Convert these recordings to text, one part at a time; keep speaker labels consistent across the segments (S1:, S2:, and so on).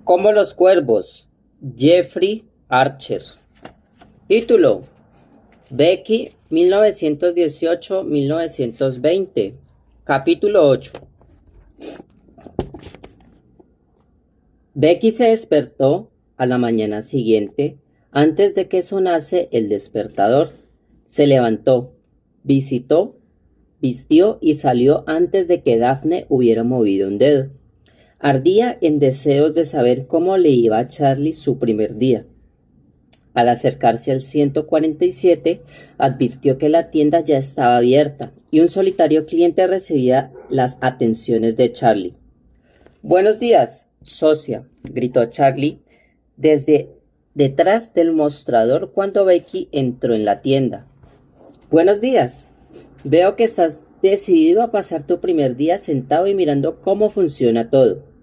S1: Como los cuervos, Jeffrey Archer. Título: Becky, 1918-1920. Capítulo 8. Becky se despertó a la mañana siguiente antes de que sonase el despertador. Se levantó, vistió y salió antes de que Daphne hubiera movido un dedo. Ardía en deseos de saber cómo le iba a Charlie su primer día. Al acercarse al 147, advirtió que la tienda ya estaba abierta y un solitario cliente recibía las atenciones de Charlie. «Buenos días, socia», gritó Charlie desde detrás del mostrador cuando Becky entró en la tienda. «Buenos días. Veo que estás decidido a pasar tu primer día sentado y mirando cómo funciona todo».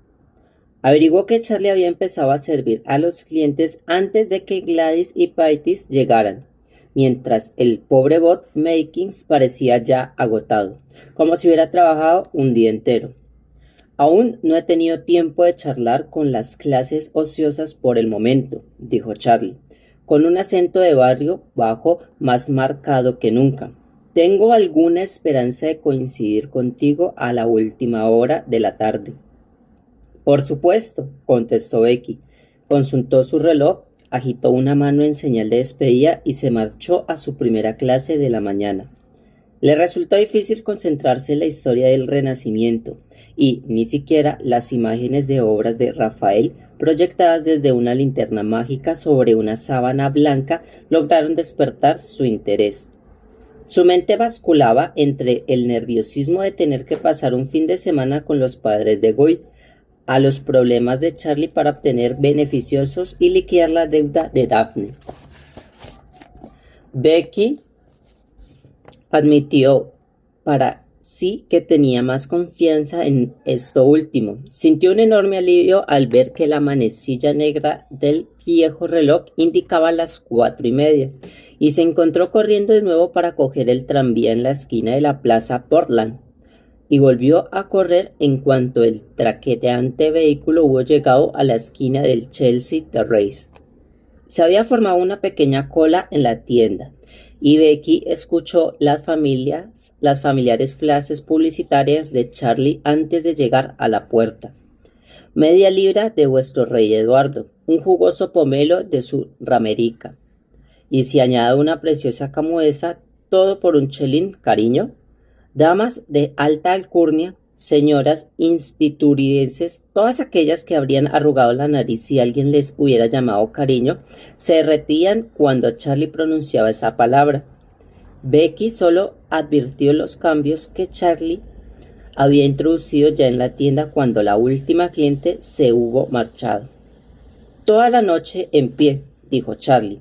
S1: Averiguó que Charlie había empezado a servir a los clientes antes de que Gladys y Patty llegaran, mientras el pobre Bob Makins parecía ya agotado, como si hubiera trabajado un día entero. «Aún no he tenido tiempo de charlar con las clases ociosas por el momento», dijo Charlie, con un acento de barrio bajo más marcado que nunca. «Tengo alguna esperanza de coincidir contigo a la última hora de la tarde». «Por supuesto», contestó Becky. Consultó su reloj, agitó una mano en señal de despedida y se marchó a su primera clase de la mañana. Le resultó difícil concentrarse en la historia del Renacimiento y ni siquiera las imágenes de obras de Rafael proyectadas desde una linterna mágica sobre una sábana blanca lograron despertar su interés. Su mente basculaba entre el nerviosismo de tener que pasar un fin de semana con los padres de Guy, a los problemas de Charlie para obtener beneficiosos y liquidar la deuda de Daphne. Becky admitió para sí que tenía más confianza en esto último. Sintió un enorme alivio al ver que la manecilla negra del viejo reloj indicaba las 4:30 y se encontró corriendo de nuevo para coger el tranvía en la esquina de la Plaza Portland. Y volvió a correr en cuanto el traqueteante vehículo hubo llegado a la esquina del Chelsea Terrace. Se había formado una pequeña cola en la tienda, y Becky escuchó las familiares frases publicitarias de Charlie antes de llegar a la puerta. «Media libra de vuestro rey Eduardo, un jugoso pomelo de su ramerica. Y si añado una preciosa camuesa, todo por un chelín, cariño». Damas de alta alcurnia, señoras instituridenses, todas aquellas que habrían arrugado la nariz si alguien les hubiera llamado cariño, se derretían cuando Charlie pronunciaba esa palabra. Becky solo advirtió los cambios que Charlie había introducido ya en la tienda cuando la última cliente se hubo marchado. «Toda la noche en pie», dijo Charlie.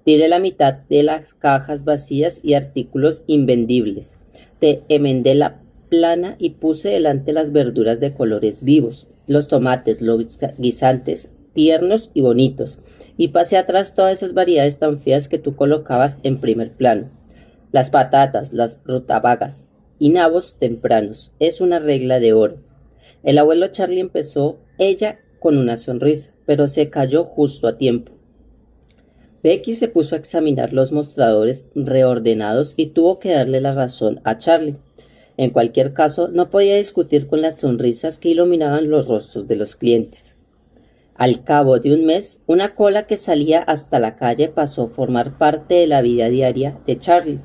S1: «Tiré la mitad de las cajas vacías y artículos invendibles. Te enmendé la plana y puse delante las verduras de colores vivos, los tomates, los guisantes, tiernos y bonitos, y pasé atrás todas esas variedades tan feas que tú colocabas en primer plano. Las patatas, las rutabagas y nabos tempranos. Es una regla de oro». El abuelo Charlie empezó ella con una sonrisa, pero se calló justo a tiempo. Becky se puso a examinar los mostradores reordenados y tuvo que darle la razón a Charlie. En cualquier caso, no podía discutir con las sonrisas que iluminaban los rostros de los clientes. Al cabo de un mes, una cola que salía hasta la calle pasó a formar parte de la vida diaria de Charlie.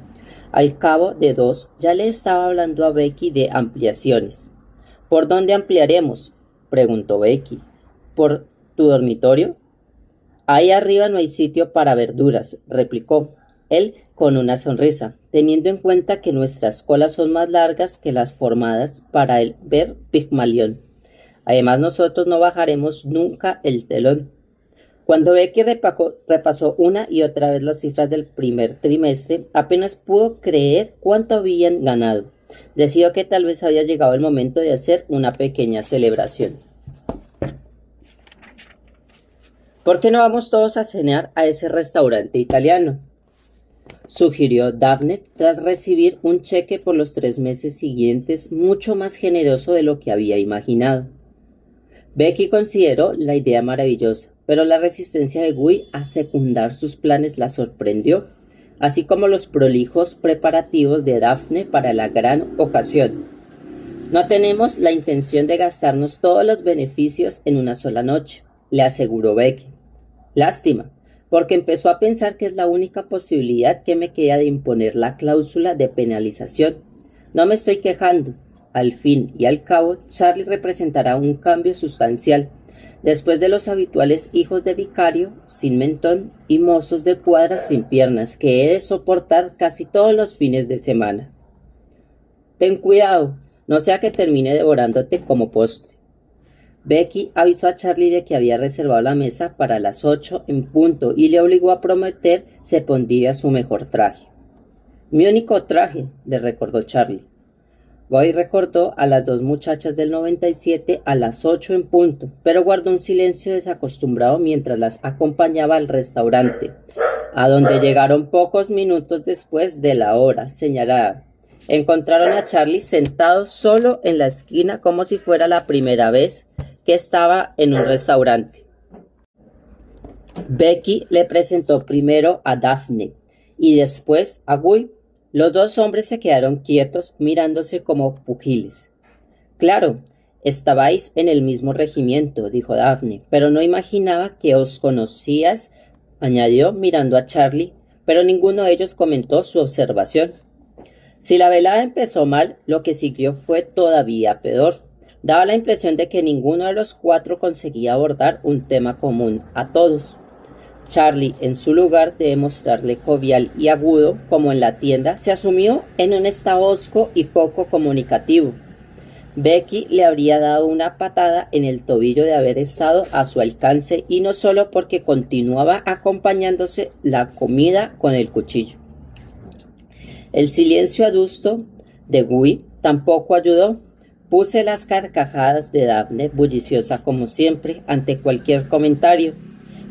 S1: Al cabo de 2, ya le estaba hablando a Becky de ampliaciones. «¿Por dónde ampliaremos?», preguntó Becky. «¿Por tu dormitorio?». «Ahí arriba no hay sitio para verduras», replicó él con una sonrisa, «teniendo en cuenta que nuestras colas son más largas que las formadas para el ver Pigmalión. Además, nosotros no bajaremos nunca el telón». Cuando Becky repasó una y otra vez las cifras del primer trimestre, apenas pudo creer cuánto habían ganado. Decidió que tal vez había llegado el momento de hacer una pequeña celebración. «¿Por qué no vamos todos a cenar a ese restaurante italiano?», sugirió Daphne tras recibir un cheque por los 3 meses siguientes mucho más generoso de lo que había imaginado. Becky consideró la idea maravillosa, pero la resistencia de Guy a secundar sus planes la sorprendió, así como los prolijos preparativos de Daphne para la gran ocasión. No tenemos la intención de gastarnos todos los beneficios en una sola noche, le aseguró Becky. Lástima, porque empezó a pensar que es la única posibilidad que me queda de imponer la cláusula de penalización. No me estoy quejando. Al fin y al cabo, Charlie representará un cambio sustancial. Después de los habituales hijos de vicario, sin mentón, y mozos de cuadras sin piernas que he de soportar casi todos los fines de semana. Ten cuidado, no sea que termine devorándote como postre. Becky avisó a Charlie de que había reservado la mesa para las 8 en punto y le obligó a prometer se pondría su mejor traje. Mi único traje, le recordó Charlie. Guy recordó a las dos muchachas del 97 a las 8 en punto, pero guardó un silencio desacostumbrado mientras las acompañaba al restaurante, a donde llegaron pocos minutos después de la hora señalada. Encontraron a Charlie sentado solo en la esquina como si fuera la primera vez que estaba en un restaurante. Becky le presentó primero a Daphne y después a Guy. Los dos hombres se quedaron quietos mirándose como pugiles. Claro, estabais en el mismo regimiento, dijo Daphne, pero no imaginaba que os conocías, añadió mirando a Charlie, pero ninguno de ellos comentó su observación. Si la velada empezó mal, lo que siguió fue todavía peor. Daba la impresión de que ninguno de los cuatro conseguía abordar un tema común a todos. Charlie, en su lugar de mostrarle jovial y agudo, como en la tienda, se asumió en un estado hosco y poco comunicativo. Becky le habría dado una patada en el tobillo de haber estado a su alcance y no solo porque continuaba acompañándose la comida con el cuchillo. El silencio adusto de Guy tampoco ayudó. Puse las carcajadas de Daphne, bulliciosa como siempre, ante cualquier comentario.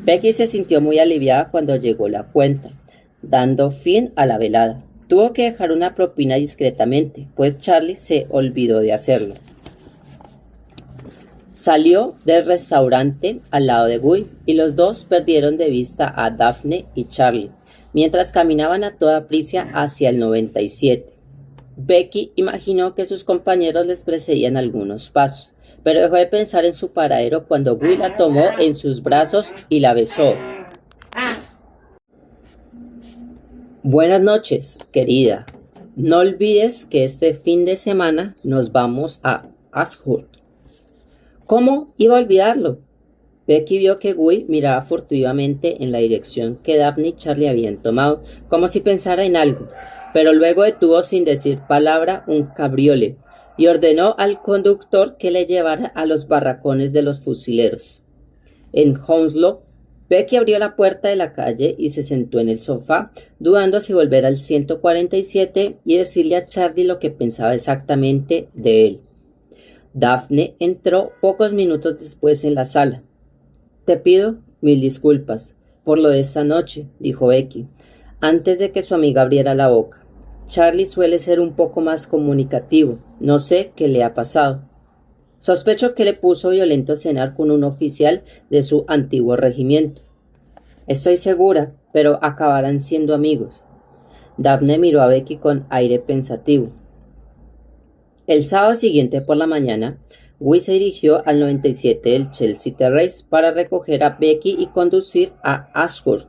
S1: Becky se sintió muy aliviada cuando llegó la cuenta, dando fin a la velada. Tuvo que dejar una propina discretamente, pues Charlie se olvidó de hacerlo. Salió del restaurante al lado de Guy y los dos perdieron de vista a Daphne y Charlie, mientras caminaban a toda prisa hacia el 97. Becky imaginó que sus compañeros les precedían algunos pasos, pero dejó de pensar en su paradero cuando Guy la tomó en sus brazos y la besó. Buenas noches, querida. No olvides que este fin de semana nos vamos a Ashford. ¿Cómo iba a olvidarlo? Becky vio que Guy miraba furtivamente en la dirección que Daphne y Charlie habían tomado, como si pensara en algo, pero luego detuvo sin decir palabra un cabriole y ordenó al conductor que le llevara a los barracones de los fusileros. En Hounslow, Becky abrió la puerta de la calle y se sentó en el sofá, dudando si volver al 147 y decirle a Charlie lo que pensaba exactamente de él. Daphne entró pocos minutos después en la sala. Te pido 1000 disculpas por lo de esta noche, dijo Becky, antes de que su amiga abriera la boca. Charlie suele ser un poco más comunicativo. No sé qué le ha pasado. Sospecho que le puso violento cenar con un oficial de su antiguo regimiento. Estoy segura, pero acabarán siendo amigos. Daphne miró a Becky con aire pensativo. El sábado siguiente por la mañana, Guy se dirigió al 97 del Chelsea Terrace para recoger a Becky y conducir a Ashford.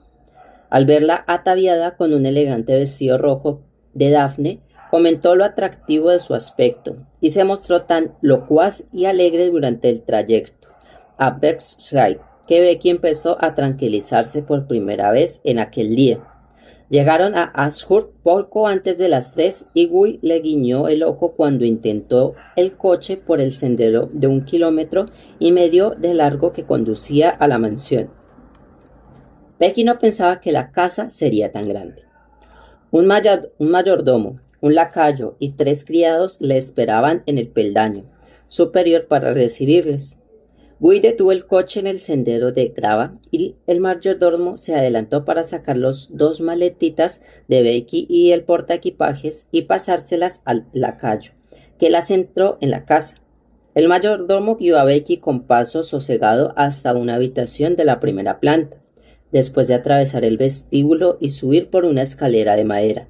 S1: Al verla ataviada con un elegante vestido rojo de Daphne, comentó lo atractivo de su aspecto y se mostró tan locuaz y alegre durante el trayecto a Berkshire que Becky empezó a tranquilizarse por primera vez en aquel día. Llegaron a Ashford poco antes de las 3 y Guy le guiñó el ojo cuando intentó el coche por el sendero de 1,5 kilómetros de largo que conducía a la mansión. Becky no pensaba que la casa sería tan grande. Un mayordomo, un lacayo y 3 criados le esperaban en el peldaño superior para recibirles. Guy detuvo el coche en el sendero de grava y el mayordomo se adelantó para sacar los 2 maletitas de Becky y el portaequipajes y pasárselas al lacayo, que las entró en la casa. El mayordomo guió a Becky con paso sosegado hasta una habitación de la primera planta, después de atravesar el vestíbulo y subir por una escalera de madera.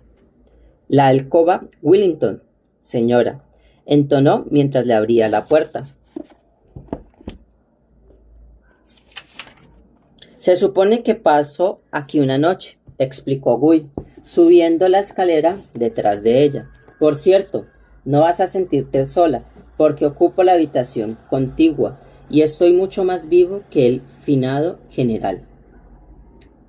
S1: La alcoba Willington, señora, entonó mientras le abría la puerta. Se supone que pasó aquí una noche, explicó Guy, subiendo la escalera detrás de ella. Por cierto, no vas a sentirte sola, porque ocupo la habitación contigua y estoy mucho más vivo que el finado general.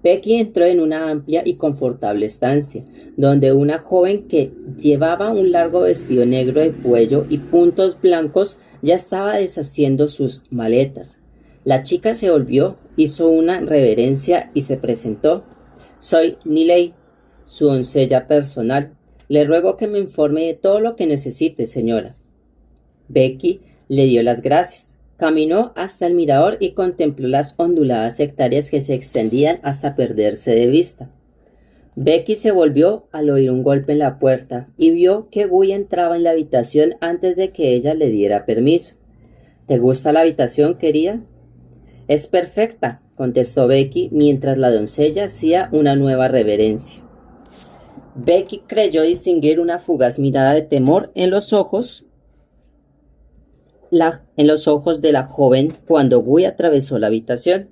S1: Becky entró en una amplia y confortable estancia, donde una joven que llevaba un largo vestido negro de cuello y puntos blancos ya estaba deshaciendo sus maletas. La chica se volvió, hizo una reverencia y se presentó. Soy Niley, su doncella personal. Le ruego que me informe de todo lo que necesite, señora. Becky le dio las gracias. Caminó hasta el mirador y contempló las onduladas hectáreas que se extendían hasta perderse de vista. Becky se volvió al oír un golpe en la puerta y vio que Guy entraba en la habitación antes de que ella le diera permiso. ¿Te gusta la habitación, querida? Es perfecta, contestó Becky mientras la doncella hacía una nueva reverencia. Becky creyó distinguir una fugaz mirada de temor en los ojos de la joven cuando Guy atravesó la habitación.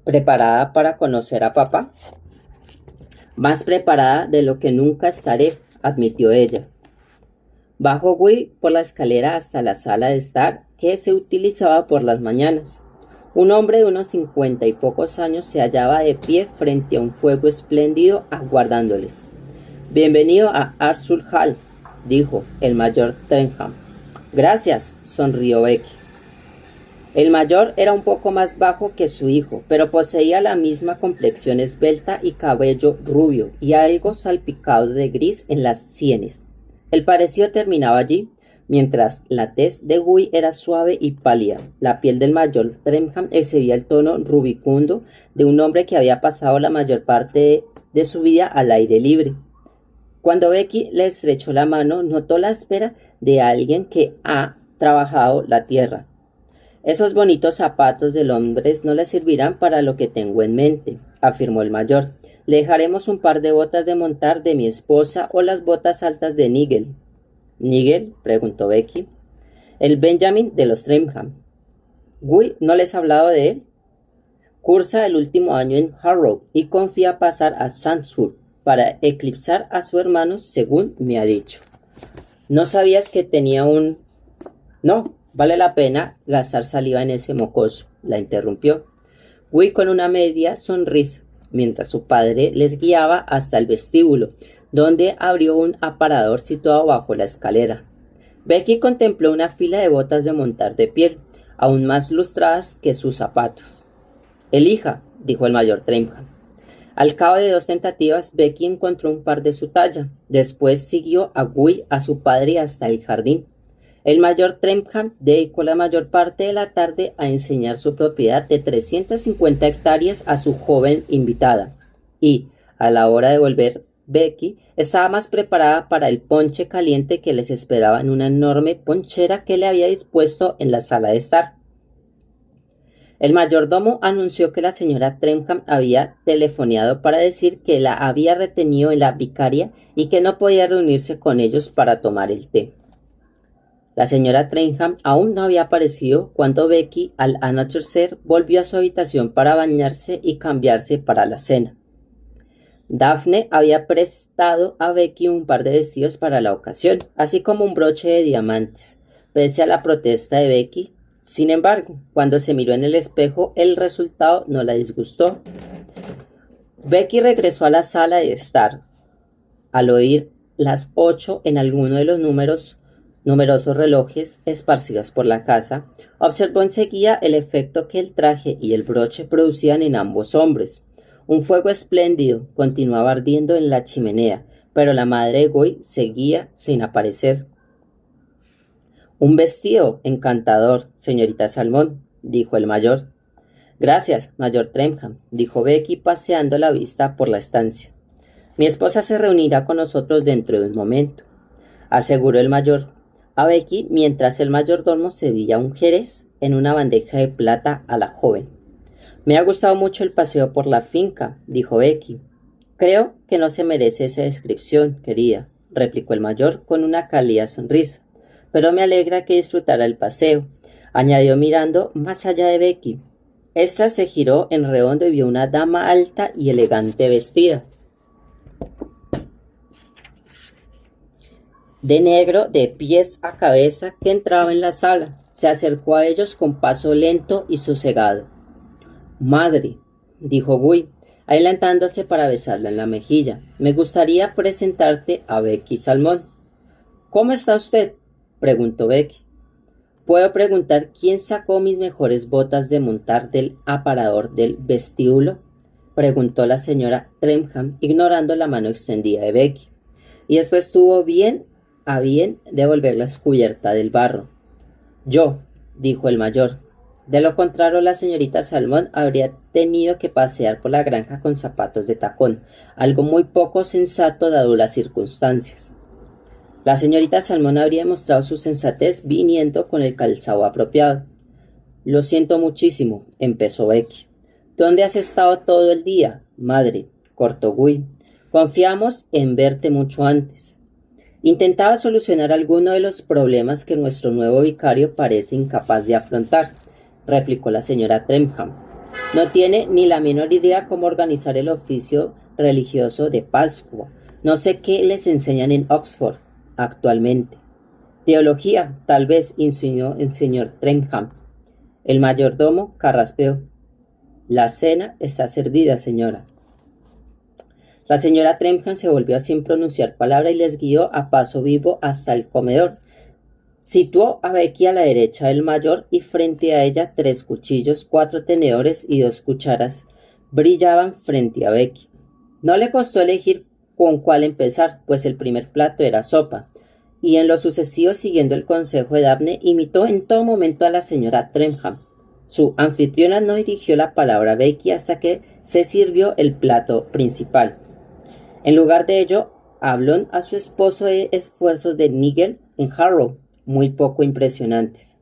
S1: ¿Preparada para conocer a papá? Más preparada de lo que nunca estaré, admitió ella. Bajó Guy por la escalera hasta la sala de estar que se utilizaba por las mañanas. Un hombre de unos 50 y pocos años se hallaba de pie frente a un fuego espléndido aguardándoles. Bienvenido a Arthur Hall, dijo el mayor Trenham. Gracias, sonrió Becky. El mayor era un poco más bajo que su hijo, pero poseía la misma complexión esbelta y cabello rubio y algo salpicado de gris en las sienes. El parecido terminaba allí, mientras la tez de Guy era suave y pálida. La piel del mayor Trenham exhibía el tono rubicundo de un hombre que había pasado la mayor parte de su vida al aire libre. Cuando Becky le estrechó la mano, notó la espera de alguien que ha trabajado la tierra. Esos bonitos zapatos de Londres no le servirán para lo que tengo en mente, afirmó el mayor. Le dejaremos un par de botas de montar de mi esposa o las botas altas de Nigel. ¿Nigel? Preguntó Becky. El Benjamin de los Trenham. Guy, ¿no les ha hablado de él? Cursa el último año en Harrow y confía pasar a Sandhurst para eclipsar a su hermano, según me ha dicho. ¿No sabías que tenía un...? No, vale la pena gastar saliva en ese mocoso, la interrumpió. Guy con una media sonrisa, mientras su padre les guiaba hasta el vestíbulo, donde abrió un aparador situado bajo la escalera. Becky contempló una fila de botas de montar de piel, aún más lustradas que sus zapatos. Elija, dijo el mayor Trenham. Al cabo de 2 tentativas, Becky encontró un par de su talla. Después siguió a Guy, a su padre hasta el jardín. El mayor Trenham dedicó la mayor parte de la tarde a enseñar su propiedad de 350 hectáreas a su joven invitada. Y, a la hora de volver, Becky estaba más preparada para el ponche caliente que les esperaba en una enorme ponchera que le había dispuesto en la sala de estar. El mayordomo anunció que la señora Trenham había telefoneado para decir que la había retenido en la vicaría y que no podía reunirse con ellos para tomar el té. La señora Trenham aún no había aparecido cuando Becky, al anochecer, volvió a su habitación para bañarse y cambiarse para la cena. Daphne había prestado a Becky un par de vestidos para la ocasión, así como un broche de diamantes. Pese a la protesta de Becky, sin embargo, cuando se miró en el espejo, el resultado no la disgustó. Becky regresó a la sala de estar. Al oír las 8 en alguno de los numerosos relojes esparcidos por la casa, observó enseguida el efecto que el traje y el broche producían en ambos hombres. Un fuego espléndido continuaba ardiendo en la chimenea, pero la madre de Guy seguía sin aparecer. Un vestido encantador, señorita Salmón, dijo el mayor. Gracias, mayor Trenham, dijo Becky paseando la vista por la estancia. Mi esposa se reunirá con nosotros dentro de un momento, aseguró el mayor. a Becky mientras el mayordomo servía un jerez en una bandeja de plata a la joven. Me ha gustado mucho el paseo por la finca, dijo Becky. Creo que no se merece esa descripción, querida, replicó el mayor con una cálida sonrisa. Pero me alegra que disfrutara el paseo, añadió mirando más allá de Becky. Esta se giró en redondo y vio una dama alta y elegante vestida de negro de pies a cabeza que entraba en la sala. Se acercó a ellos con paso lento y sosegado. Madre, dijo Guy, adelantándose para besarla en la mejilla, me gustaría presentarte a Becky Salmón. ¿Cómo está usted? Preguntó Becky. ¿Puedo preguntar quién sacó mis mejores botas de montar del aparador del vestíbulo? Preguntó la señora Trenham, ignorando la mano extendida de Becky. Y después tuvo bien a bien devolverla cubierta del barro. Yo, dijo el mayor. De lo contrario, la señorita Salmón habría tenido que pasear por la granja con zapatos de tacón, algo muy poco sensato dado las circunstancias. La señorita Salmón habría demostrado su sensatez viniendo con el calzado apropiado. Lo siento muchísimo, empezó Becky. ¿Dónde has estado todo el día, madre? Cortó Guy. Confiamos en verte mucho antes. Intentaba solucionar alguno de los problemas que nuestro nuevo vicario parece incapaz de afrontar, replicó la señora Trenham. No tiene ni la menor idea cómo organizar el oficio religioso de Pascua. No sé qué les enseñan en Oxford actualmente. Teología, tal vez, insinuó el señor Trenham. El mayordomo carraspeó. La cena está servida, señora. La señora Trenham se volvió sin pronunciar palabra y les guió a paso vivo hasta el comedor. Situó a Becky a la derecha del mayor y frente a ella 3 cuchillos, 4 tenedores y 2 cucharas brillaban frente a Becky. No le costó elegir con cuál empezar, pues el primer plato era sopa, y en lo sucesivo, siguiendo el consejo de Daphne, imitó en todo momento a la señora Trenham. Su anfitriona no dirigió la palabra a Becky hasta que se sirvió el plato principal. En lugar de ello, habló a su esposo de esfuerzos de Nigel en Harrow, muy poco impresionantes,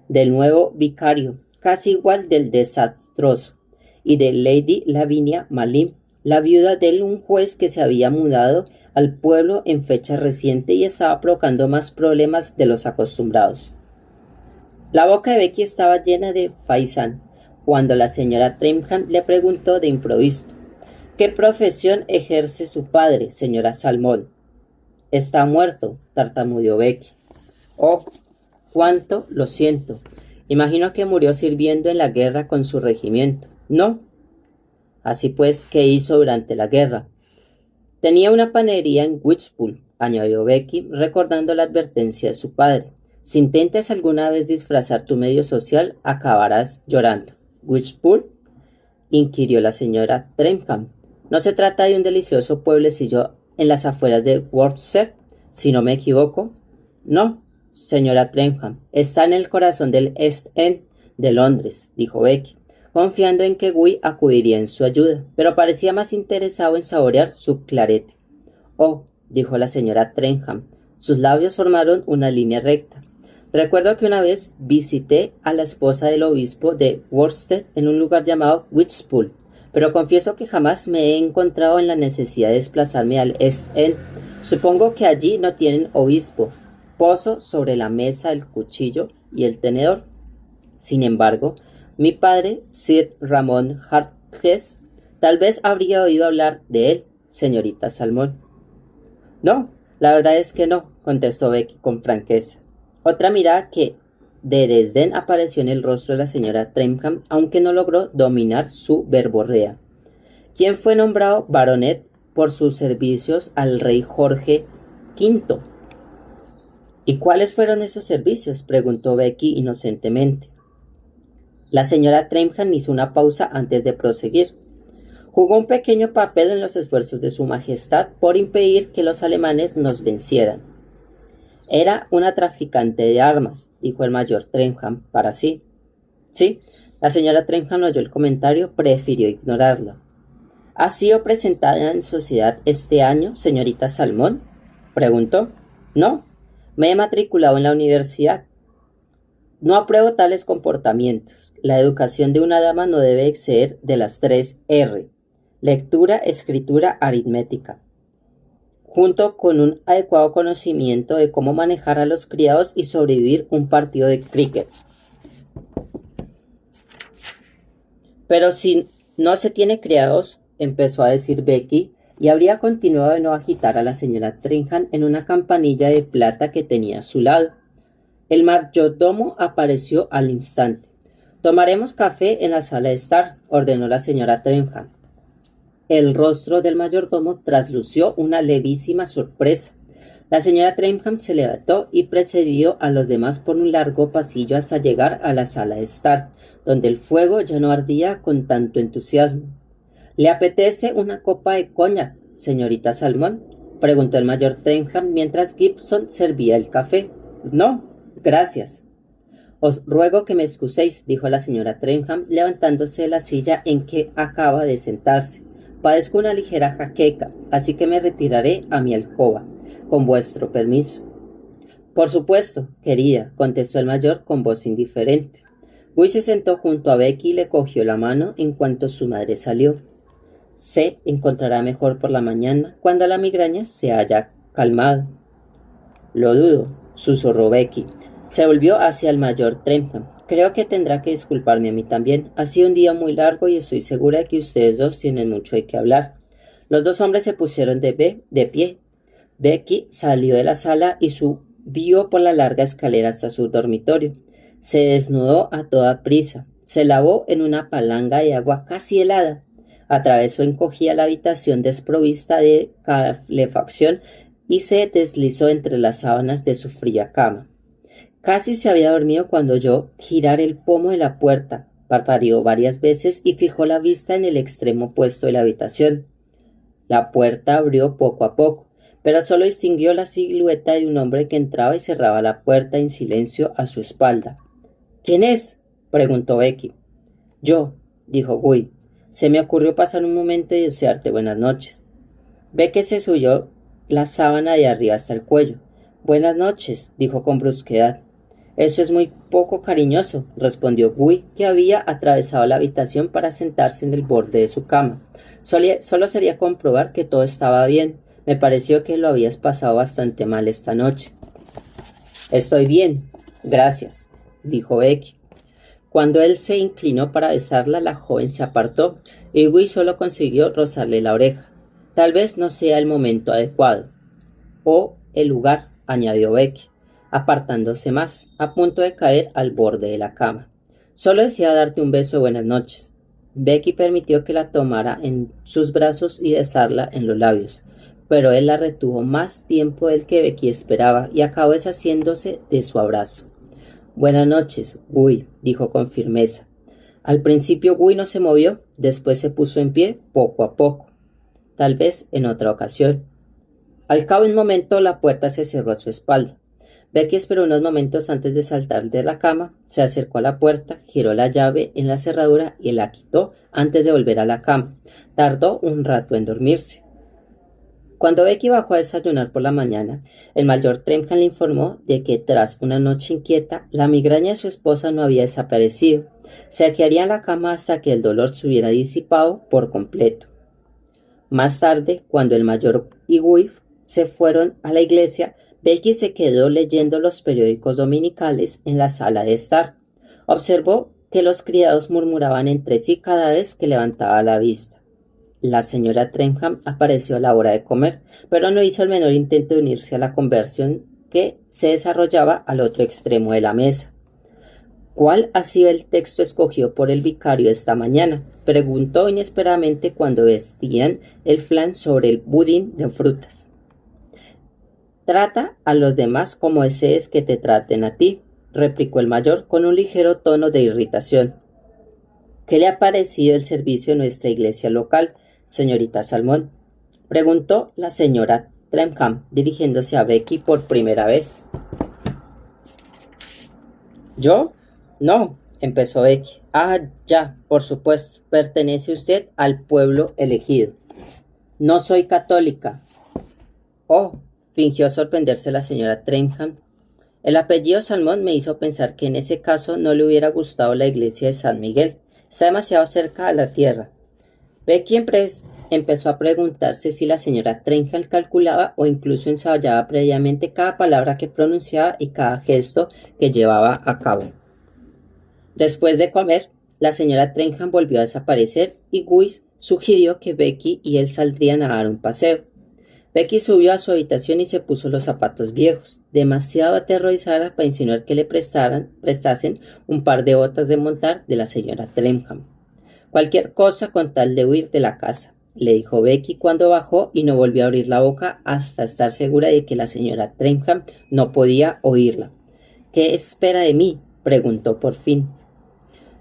S1: del nuevo vicario, casi igual del desastroso, y de Lady Lavinia Malim, la viuda de un juez que se había mudado al pueblo en fecha reciente y estaba provocando más problemas de los acostumbrados. La boca de Becky estaba llena de faisán, cuando la señora Trenham le preguntó de improviso: ¿qué profesión ejerce su padre, señora Salmón? Está muerto, tartamudeó Becky. Oh, cuánto lo siento. Imagino que murió sirviendo en la guerra con su regimiento. ¿No? Así pues, ¿qué hizo durante la guerra? Tenía una panadería en Whitechapel, añadió Becky, recordando la advertencia de su padre. Si intentas alguna vez disfrazar tu medio social, acabarás llorando. ¿Whitechapel? Inquirió la señora Trenham. ¿No se trata de un delicioso pueblecillo en las afueras de Worcester, si no me equivoco? No, señora Trenham, está en el corazón del East End de Londres, dijo Becky, confiando en que Guy acudiría en su ayuda, pero parecía más interesado en saborear su clarete. Oh, dijo la señora Trenham, sus labios formaron una línea recta. Recuerdo que una vez visité a la esposa del obispo de Worcester en un lugar llamado Whitechapel, pero confieso que jamás me he encontrado en la necesidad de desplazarme al East End. Supongo que allí no tienen obispo. Poso sobre la mesa el cuchillo y el tenedor. Sin embargo, mi padre, Sir Ramón Harkness, tal vez habría oído hablar de él, señorita Salmón. No, la verdad es que no, contestó Becky con franqueza. Otra mirada que de desdén apareció en el rostro de la señora Trenham, aunque no logró dominar su verborrea. ¿Quién fue nombrado baronet por sus servicios al rey Jorge V? ¿Y cuáles fueron esos servicios?, preguntó Becky inocentemente. La señora Trenham hizo una pausa antes de proseguir. Jugó un pequeño papel en los esfuerzos de su majestad por impedir que los alemanes nos vencieran. Era una traficante de armas, dijo el mayor Trenham para sí. Sí, la señora Trenham oyó el comentario, prefirió ignorarlo. ¿Ha sido presentada en sociedad este año, señorita Salmón?, preguntó. No, Me he matriculado en la universidad. No apruebo tales comportamientos. La educación de una dama no debe exceder de las 3 R: lectura, escritura, aritmética, junto con un adecuado conocimiento de cómo manejar a los criados y sobrevivir un partido de cricket. Pero si no se tiene criados, empezó a decir Becky, y habría continuado de no agitar a la señora Trenham en una campanilla de plata que tenía a su lado. El mayordomo apareció al instante. «Tomaremos café en la sala de estar», ordenó la señora Trenham. El rostro del mayordomo traslució una levísima sorpresa. La señora Trenham se levantó y precedió a los demás por un largo pasillo hasta llegar a la sala de estar, donde el fuego ya no ardía con tanto entusiasmo. «¿Le apetece una copa de coñac, señorita Salmón?», preguntó el mayor Trenham mientras Gibson servía el café. «No, gracias». «Os ruego que me excuséis», dijo la señora Trenham, levantándose de la silla en que acaba de sentarse. «Padezco una ligera jaqueca, así que me retiraré a mi alcoba. Con vuestro permiso». «Por supuesto, querida», contestó el mayor con voz indiferente. Guy se sentó junto a Becky y le cogió la mano en cuanto su madre salió. «Se encontrará mejor por la mañana, cuando la migraña se haya calmado». «Lo dudo», susurró Becky. Se volvió hacia el mayor Trenham. «Creo que tendrá que disculparme a mí también. Ha sido un día muy largo y estoy segura de que ustedes dos tienen mucho de qué hablar». Los dos hombres se pusieron de pie. Becky salió de la sala y subió por la larga escalera hasta su dormitorio. Se desnudó a toda prisa. Se lavó en una palanga de agua casi helada. Atravesó encogida la habitación desprovista de calefacción y se deslizó entre las sábanas de su fría cama. Casi se había dormido cuando oyó girar el pomo de la puerta, parpadeó varias veces y fijó la vista en el extremo opuesto de la habitación. La puerta abrió poco a poco, pero solo distinguió la silueta de un hombre que entraba y cerraba la puerta en silencio a su espalda. «¿Quién es?», preguntó Becky. «Yo», dijo Guy. «Se me ocurrió pasar un momento y desearte buenas noches». Becky se subió la sábana de arriba hasta el cuello. «Buenas noches», dijo con brusquedad. «Eso es muy poco cariñoso», respondió Guy, que había atravesado la habitación para sentarse en el borde de su cama. «Solo sería comprobar que todo estaba bien. Me pareció que lo habías pasado bastante mal esta noche». «Estoy bien, gracias», dijo Becky. Cuando él se inclinó para besarla, la joven se apartó y Guy solo consiguió rozarle la oreja. «Tal vez no sea el momento adecuado». «O el lugar», añadió Becky, apartándose más, a punto de caer al borde de la cama. «Solo desea darte un beso de buenas noches». Becky permitió que la tomara en sus brazos y besarla en los labios, pero él la retuvo más tiempo del que Becky esperaba y acabó deshaciéndose de su abrazo. «Buenas noches, Guy», dijo con firmeza. Al principio Guy no se movió, después se puso en pie poco a poco. Tal vez en otra ocasión. Al cabo de un momento la puerta se cerró a su espalda. Becky esperó unos momentos antes de saltar de la cama, se acercó a la puerta, giró la llave en la cerradura y la quitó antes de volver a la cama. Tardó un rato en dormirse. Cuando Becky bajó a desayunar por la mañana, el mayor Trenham le informó de que tras una noche inquieta, la migraña de su esposa no había desaparecido. Se quedaría en la cama hasta que el dolor se hubiera disipado por completo. Más tarde, cuando el mayor y Guy se fueron a la iglesia, Becky se quedó leyendo los periódicos dominicales en la sala de estar. Observó que los criados murmuraban entre sí cada vez que levantaba la vista. La señora Trenham apareció a la hora de comer, pero no hizo el menor intento de unirse a la conversación que se desarrollaba al otro extremo de la mesa. «¿Cuál ha sido el texto escogido por el vicario esta mañana?», preguntó inesperadamente cuando vestían el flan sobre el budín de frutas. «Trata a los demás como desees que te traten a ti», replicó el mayor con un ligero tono de irritación. «¿Qué le ha parecido el servicio de nuestra iglesia local, señorita Salmón?», preguntó la señora Trenham, dirigiéndose a Becky por primera vez. «¿Yo? No», empezó Becky. «Ah, ya, por supuesto. Pertenece usted al pueblo elegido». «No soy católica». «Oh», fingió sorprenderse la señora Trenham, El apellido Salmón me hizo pensar que en ese caso no le hubiera gustado la iglesia de San Miguel. Está demasiado cerca a la tierra. Becky empezó a preguntarse si la señora Trencham calculaba o incluso ensayaba previamente cada palabra que pronunciaba y cada gesto que llevaba a cabo. Después de comer, la señora Trencham volvió a desaparecer y Guy sugirió que Becky y él saldrían a dar un paseo. Becky subió a su habitación y se puso los zapatos viejos, demasiado aterrorizada para insinuar que le prestasen un par de botas de montar de la señora Trencham. Cualquier cosa con tal de huir de la casa, le dijo Becky cuando bajó y no volvió a abrir la boca hasta estar segura de que la señora Trencham no podía oírla. ¿Qué espera de mí?, preguntó por fin.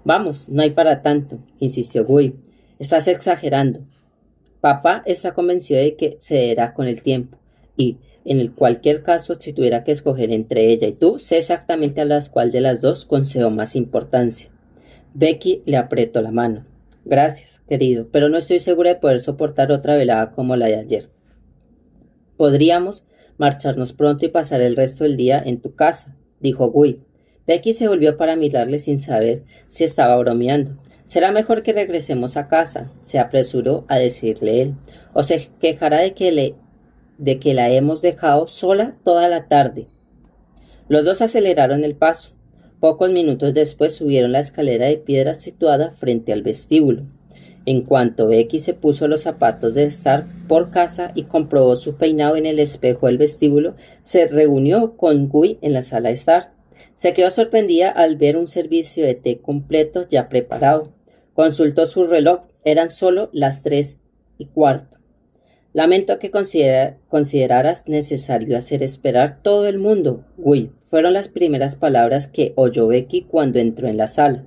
S1: Vamos, no hay para tanto, insistió Guy. Estás exagerando. Papá está convencido de que cederá con el tiempo, y, en cualquier caso, si tuviera que escoger entre ella y tú, sé exactamente a las cual de las dos concedo más importancia. Becky le apretó la mano. Gracias, querido, pero no estoy segura de poder soportar otra velada como la de ayer. Podríamos marcharnos pronto y pasar el resto del día en tu casa, dijo Guy. Becky se volvió para mirarle sin saber si estaba bromeando. Será mejor que regresemos a casa, se apresuró a decirle él, o se quejará de que la hemos dejado sola toda la tarde. Los dos aceleraron el paso. Pocos minutos después subieron la escalera de piedra situada frente al vestíbulo. En cuanto Becky se puso los zapatos de estar por casa y comprobó su peinado en el espejo del vestíbulo, se reunió con Guy en la sala de estar. Se quedó sorprendida al ver un servicio de té completo ya preparado. Consultó su reloj, eran solo las 3:15. Lamento que consideraras necesario hacer esperar todo el mundo, Guy, fueron las primeras palabras que oyó Becky cuando entró en la sala.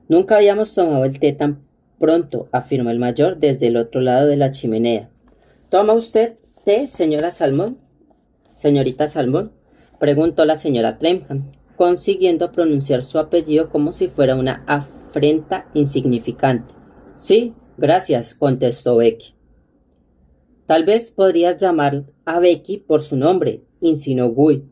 S1: Nunca habíamos tomado el té tan pronto, afirmó el mayor desde el otro lado de la chimenea. ¿Toma usted té, señora Salmón? Señorita Salmón, preguntó la señora Trencham, consiguiendo pronunciar su apellido como si fuera una afrenta insignificante. Sí, gracias, contestó Becky. Tal vez podrías llamar a Becky por su nombre, insinuó Guy.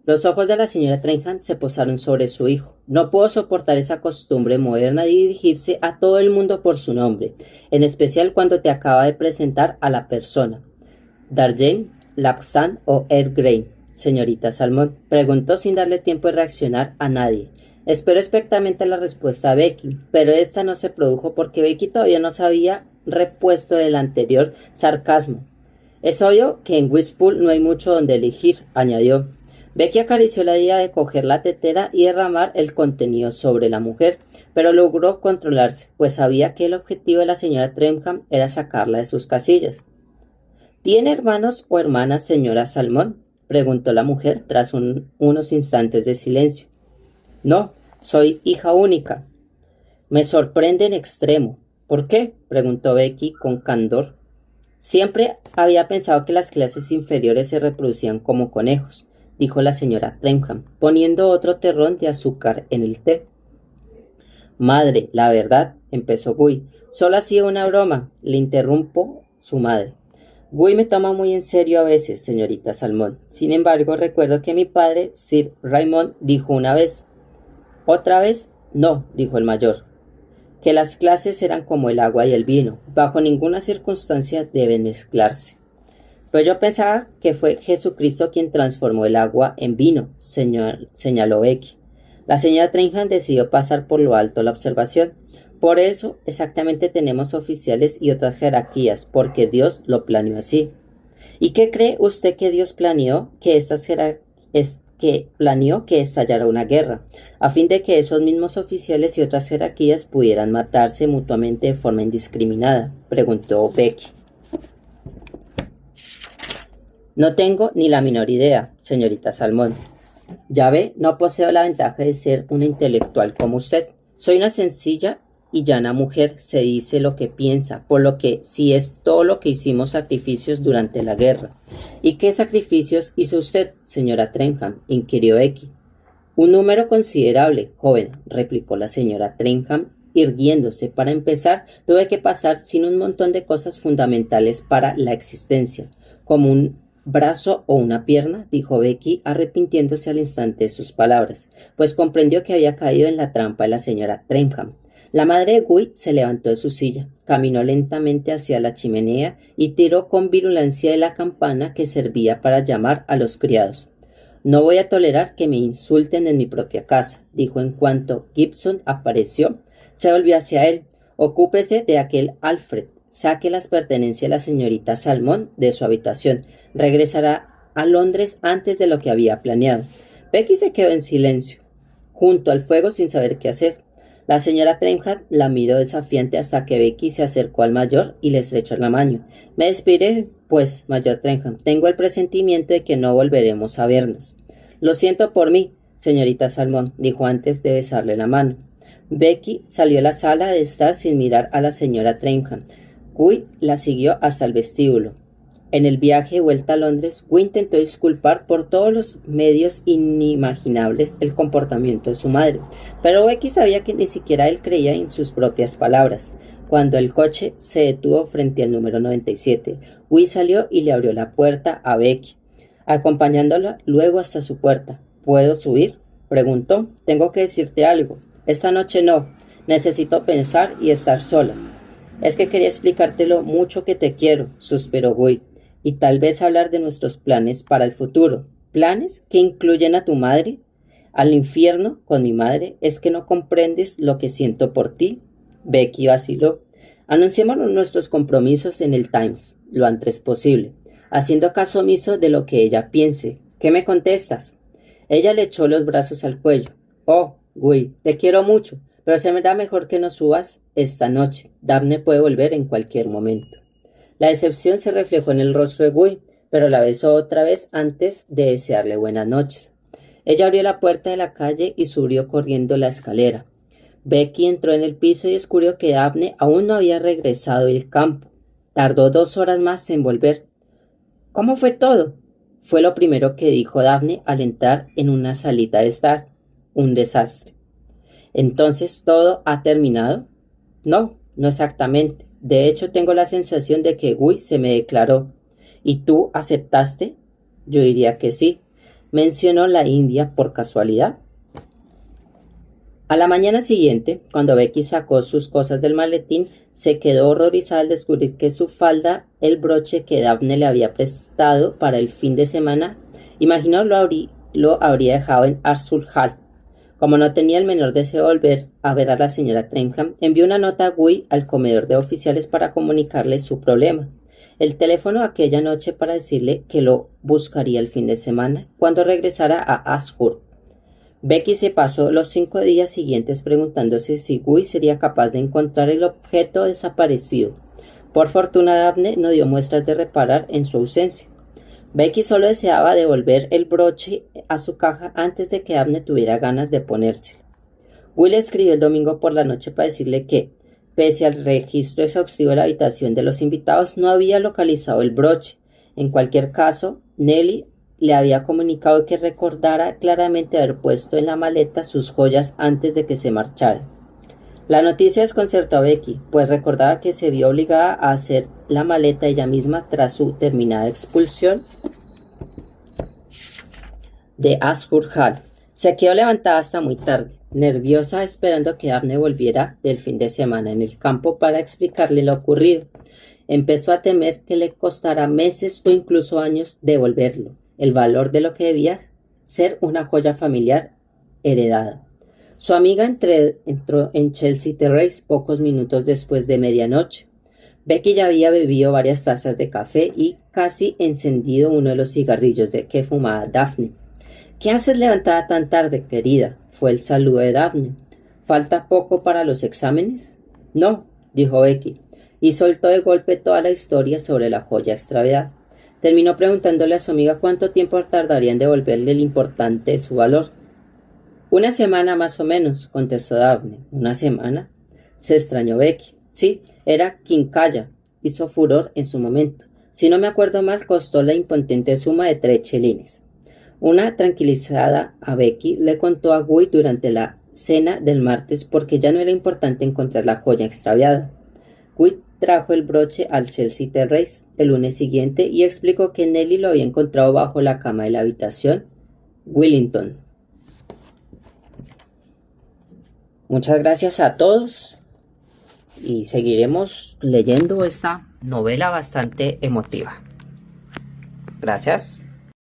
S1: Los ojos de la señora Trencham se posaron sobre su hijo. No puedo soportar esa costumbre moderna de dirigirse a todo el mundo por su nombre, en especial cuando te acaba de presentar a la persona. ¿Darjeeling, Lapsang o Earl Grey, señorita Salmón? Preguntó sin darle tiempo de reaccionar a nadie. Esperó expectantamente la respuesta a Becky, pero esta no se produjo porque Becky todavía no se había repuesto del anterior sarcasmo. Es obvio que en Whitpool no hay mucho donde elegir, añadió. Becky acarició la idea de coger la tetera y derramar el contenido sobre la mujer, pero logró controlarse, pues sabía que el objetivo de la señora Trencham era sacarla de sus casillas. ¿Tiene hermanos o hermanas, señora Salmón?, preguntó la mujer tras unos instantes de silencio. No, soy hija única. Me sorprende en extremo. ¿Por qué?, preguntó Becky con candor. Siempre había pensado que las clases inferiores se reproducían como conejos, dijo la señora Trencham, poniendo otro terrón de azúcar en el té. Madre, la verdad, empezó Guy. Solo hacía una broma, le interrumpió su madre. Guy me toma muy en serio a veces, señorita Salmón. Sin embargo, recuerdo que mi padre, Sir Raymond, dijo una vez. ¿Otra vez? No, dijo el mayor. Que las clases eran como el agua y el vino, bajo ninguna circunstancia deben mezclarse. Pero yo pensaba que fue Jesucristo quien transformó el agua en vino, señaló Becky. La señora Trencham decidió pasar por lo alto la observación. Por eso exactamente tenemos oficiales y otras jerarquías, porque Dios lo planeó así. ¿Y qué cree usted que Dios planeó? Que estallara una guerra, a fin de que esos mismos oficiales y otras jerarquías pudieran matarse mutuamente de forma indiscriminada, preguntó Becky. No tengo ni la menor idea, señorita Salmón. Ya ve, no poseo la ventaja de ser una intelectual como usted. Soy una sencilla y llana mujer, se dice lo que piensa, por lo que si es todo lo que hicimos sacrificios durante la guerra. ¿Y qué sacrificios hizo usted, señora Trencham?, inquirió Becky. Un número considerable, joven, replicó la señora Trencham, irguiéndose. Para empezar, tuve que pasar sin un montón de cosas fundamentales para la existencia, como un brazo o una pierna, dijo Becky, arrepintiéndose al instante de sus palabras, pues comprendió que había caído en la trampa de la señora Trenham. La madre de Guy se levantó de su silla, caminó lentamente hacia la chimenea y tiró con virulencia de la campana que servía para llamar a los criados. No voy a tolerar que me insulten en mi propia casa, dijo en cuanto Gibson apareció. Se volvió hacia él. Ocúpese de aquel Alfred. Saque las pertenencias de la señorita Salmón de su habitación. Regresará a Londres antes de lo que había planeado. Becky se quedó en silencio, junto al fuego sin saber qué hacer. La señora Trenham la miró desafiante hasta que Becky se acercó al mayor y le estrechó la mano. Me despidiré, pues, mayor Trenham. Tengo el presentimiento de que no volveremos a vernos. Lo siento por mí, señorita Salmón, dijo antes de besarle la mano. Becky salió a la sala de estar sin mirar a la señora Trenham. Guy la siguió hasta el vestíbulo. En el viaje de vuelta a Londres, Guy intentó disculpar por todos los medios inimaginables el comportamiento de su madre, pero Becky sabía que ni siquiera él creía en sus propias palabras. Cuando el coche se detuvo frente al número 97, Guy salió y le abrió la puerta a Becky, acompañándola luego hasta su puerta. ¿Puedo subir?, preguntó. Tengo que decirte algo. Esta noche no. Necesito pensar y estar sola. Es que quería explicarte lo mucho que te quiero, suspiró Guy, y tal vez hablar de nuestros planes para el futuro. ¿Planes que incluyen a tu madre? ¿Al infierno con mi madre? ¿Es que no comprendes lo que siento por ti? Becky vaciló. Anunciemos nuestros compromisos en el Times lo antes posible, haciendo caso omiso de lo que ella piense. ¿Qué me contestas? Ella le echó los brazos al cuello. Oh, Guy, te quiero mucho, pero se me da mejor que no subas esta noche. Daphne puede volver en cualquier momento. La decepción se reflejó en el rostro de Guy, pero la besó otra vez antes de desearle buenas noches. Ella abrió la puerta de la calle y subió corriendo la escalera. Becky entró en el piso y descubrió que Daphne aún no había regresado del campo. Tardó 2 horas más en volver. ¿Cómo fue todo? Fue lo primero que dijo Daphne al entrar en una salita de estar. Un desastre. ¿Entonces todo ha terminado? No, no exactamente. De hecho, tengo la sensación de que Guy se me declaró. ¿Y tú aceptaste? Yo diría que sí. ¿Mencionó la India por casualidad? A la mañana siguiente, cuando Becky sacó sus cosas del maletín, se quedó horrorizada al descubrir que su falda, el broche que Daphne le había prestado para el fin de semana, imaginó lo habría dejado en Arthur Hall. Como no tenía el menor deseo de volver a ver a la señora Trenham, envió una nota a Guy al comedor de oficiales para comunicarle su problema. El teléfono aquella noche para decirle que lo buscaría el fin de semana, cuando regresara a Ashford. Becky se pasó los 5 días siguientes preguntándose si Guy sería capaz de encontrar el objeto desaparecido. Por fortuna, Daphne no dio muestras de reparar en su ausencia. Becky solo deseaba devolver el broche a su caja antes de que Daphne tuviera ganas de ponérselo. Will escribió el domingo por la noche para decirle que, pese al registro exhaustivo de la habitación de los invitados, no había localizado el broche. En cualquier caso, Nellie le había comunicado que recordara claramente haber puesto en la maleta sus joyas antes de que se marchara. La noticia desconcertó a Becky, pues recordaba que se vio obligada a hacer la maleta ella misma tras su terminada expulsión de Ashford Hall. Se quedó levantada hasta muy tarde, nerviosa, esperando que Daphne volviera del fin de semana en el campo para explicarle lo ocurrido. Empezó a temer que le costara meses o incluso años devolverlo, el valor de lo que debía ser una joya familiar heredada. Su amiga entró en Chelsea Terrace pocos minutos después de medianoche. Becky ya había bebido varias tazas de café y casi encendido uno de los cigarrillos que fumaba Daphne. ¿Qué haces levantada tan tarde, querida?, fue el saludo de Daphne. ¿Falta poco para los exámenes? No, dijo Becky, y soltó de golpe toda la historia sobre la joya extraviada. Terminó preguntándole a su amiga cuánto tiempo tardaría en devolverle el importante de su valor. 1 semana más o menos, contestó Daphne. ¿1 semana? Se extrañó Becky. Sí, era quincalla. Hizo furor en su momento. Si no me acuerdo mal, costó la impotente suma de 3 chelines. Una tranquilizada a Becky le contó a Guy durante la cena del martes porque ya no era importante encontrar la joya extraviada. Guy trajo el broche al Chelsea Terrace el lunes siguiente y explicó que Nelly lo había encontrado bajo la cama de la habitación Wellington. Muchas gracias a todos y seguiremos leyendo esta novela bastante emotiva. Gracias.